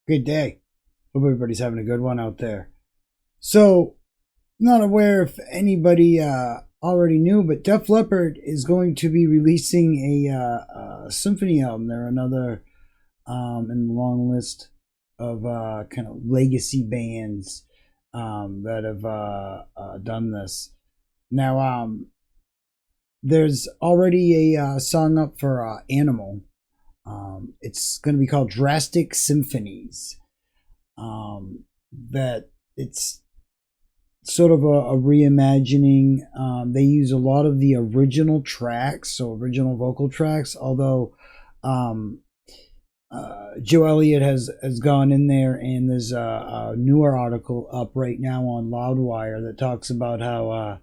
Good day. Hope everybody's having a good one out there. So, not aware if anybody already knew, but Def Leppard is going to be releasing a symphony album. They're another in the long list of kind of legacy bands that have done this. Now, there's already a song up for Animal. It's going to be called Drastic Symphonies. That it's sort of a reimagining. They use a lot of the original tracks, so original vocal tracks, although Joe Elliott has gone in there, and there's a newer article up right now on Loudwire that talks about how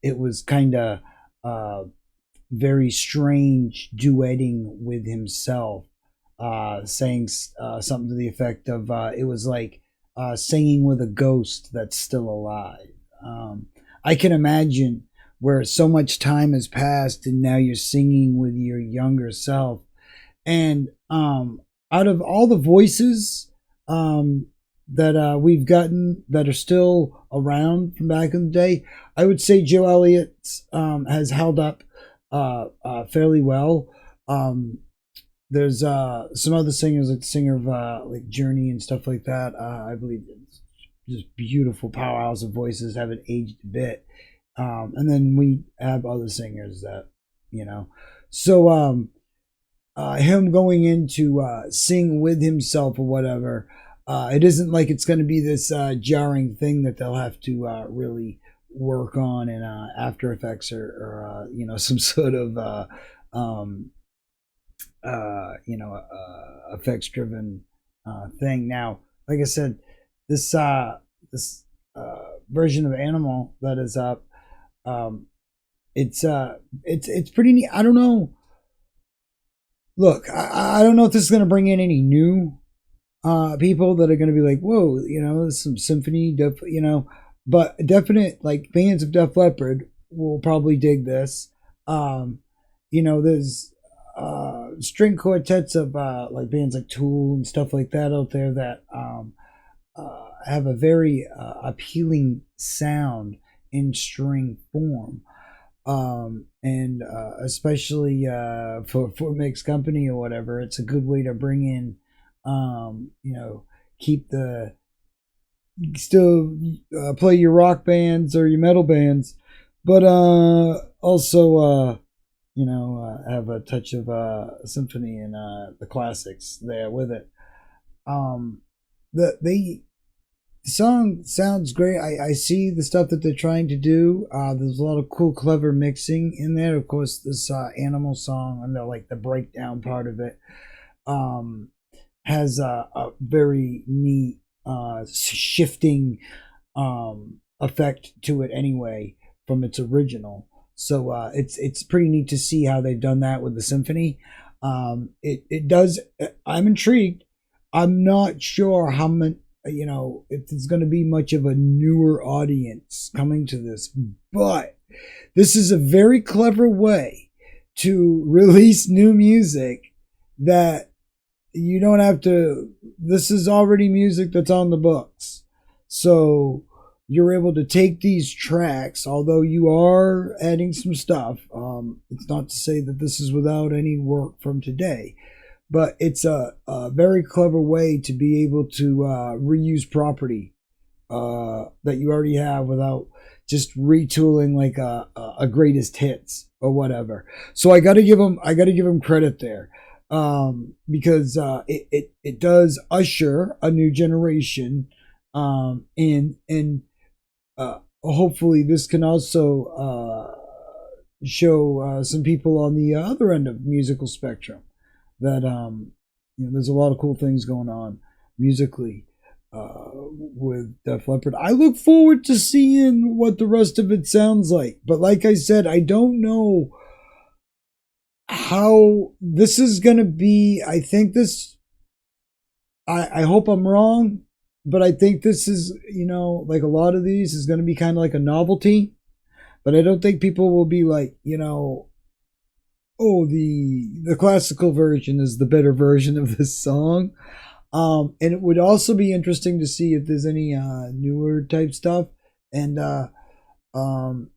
it was kind of very strange duetting with himself, saying something to the effect of it was like singing with a ghost that's still alive. I can imagine where so much time has passed and now you're singing with your younger self. And out of all the voices that we've gotten that are still around from back in the day, I would say Joe Elliott has held up fairly well. There's some other singers, like the singer of like Journey and stuff like that. I believe it's just beautiful powerhouse of voices, haven't aged a bit. And then we have other singers that, you know. So him going in to sing with himself or whatever, it isn't like it's going to be this jarring thing that they'll have to really work on in After Effects or some sort of effects driven thing. Now, like I said, this version of Animal that is up, it's pretty neat. I don't know. Look, I don't know if this is going to bring in any new people that are going to be like, whoa, there's some symphony, but definite like fans of Def Leppard will probably dig this. There's string quartets of like bands like Tool and stuff like that out there that have a very appealing sound in string form. And especially for mixed company or whatever, it's a good way to bring in, keep the still play your rock bands or your metal bands, but also have a touch of symphony and the classics there with it. The song sounds great. I see the stuff that they're trying to do. There's a lot of cool, clever mixing in there. Of course, this Animal song and the breakdown part of it has a very neat shifting effect to it anyway from its original. So it's pretty neat to see how they've done that with the symphony. It does. I'm intrigued. I'm not sure how many. If there's going to be much of a newer audience coming to this, but this is a very clever way to release new music that you don't have to. This is already music that's on the books, so you're able to take these tracks, although you are adding some stuff. It's not to say that this is without any work from today, but it's a very clever way to be able to reuse property that you already have without just retooling like a greatest hits or whatever. So I got to give them credit there, because it does usher a new generation, and hopefully this can also show some people on the other end of musical spectrum that there's a lot of cool things going on musically with Def Leppard. I look forward to seeing what the rest of it sounds like, but like I said, I don't know how this is gonna be. I think this. I hope I'm wrong, but I think this is like a lot of these is gonna be kind of like a novelty. But I don't think people will be like oh, the classical version is the better version of this song. And it would also be interesting to see if there's any newer type stuff. And um,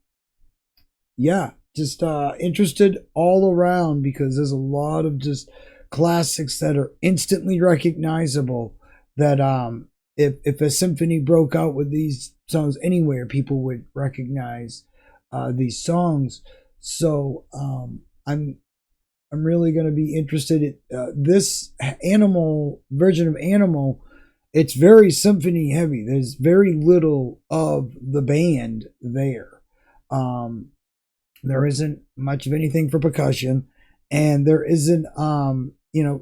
yeah, just interested all around because there's a lot of just classics that are instantly recognizable. That if a symphony broke out with these songs anywhere, people would recognize these songs. So I'm really going to be interested in this Animal version of Animal. It's very symphony heavy. There's very little of the band there. Um, there isn't much of anything for percussion, and there isn't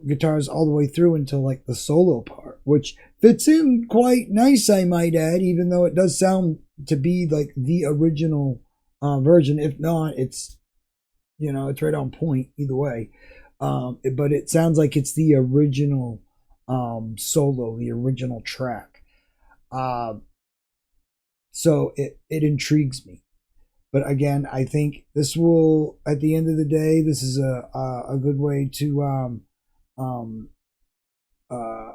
guitars all the way through until like the solo part, which fits in quite nice, I might add, even though it does sound to be like the original version. If not, it's right on point either way. But it sounds like it's the original solo, the original track. Uh, so it intrigues me. But again, I think this will, at the end of the day, this is a good way to um, uh,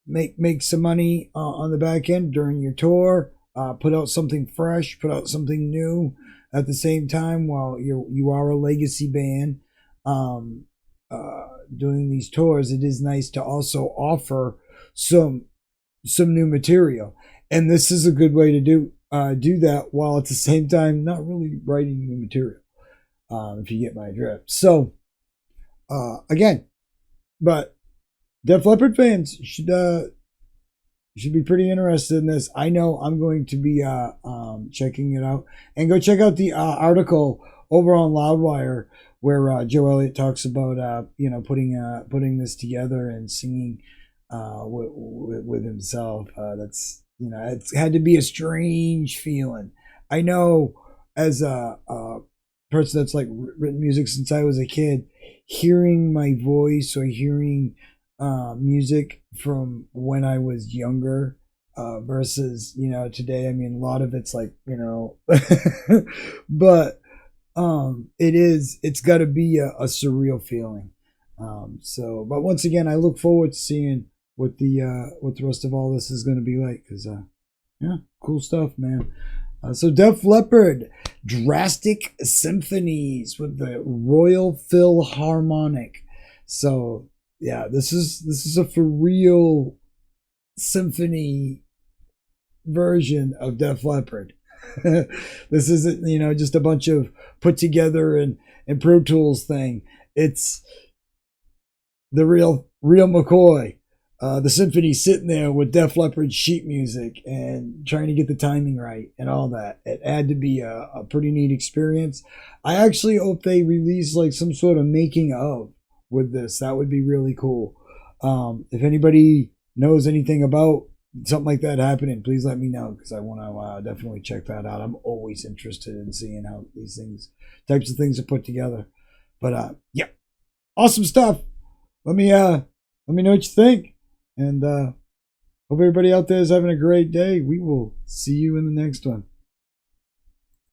make some money on the back end during your tour. Put out something fresh, put out something new at the same time while you are a legacy band um, doing these tours. It is nice to also offer some new material, and this is a good way to do that while at the same time not really writing new material. If you get my drift. So again, but Def Leppard fans should be pretty interested in this. I know I'm going to be checking it out, and go check out the article over on Loudwire where Joe Elliott talks about putting this together and singing with himself. That's it's had to be a strange feeling. I know as a person that's like written music since I was a kid, hearing my voice or hearing music from when I was younger versus today. I mean, a lot of it's like but it's got to be a surreal feeling. But once again, I look forward to seeing what the rest of all this is going to be like because yeah, cool stuff, man. So Def Leppard, Drastic Symphonies with the Royal Philharmonic. So yeah, this is a for real symphony version of Def Leppard. This isn't just a bunch of put together and Pro Tools thing. It's the real McCoy. The symphony sitting there with Def Leppard sheet music and trying to get the timing right and all that. It had to be a pretty neat experience. I actually hope they release like some sort of making of with this. That would be really cool. If anybody knows anything about something like that happening, please let me know because I want to definitely check that out. I'm always interested in seeing how these types of things are put together. But yeah, awesome stuff. Let me know what you think, and hope everybody out there is having a great day. We will see you in the next one.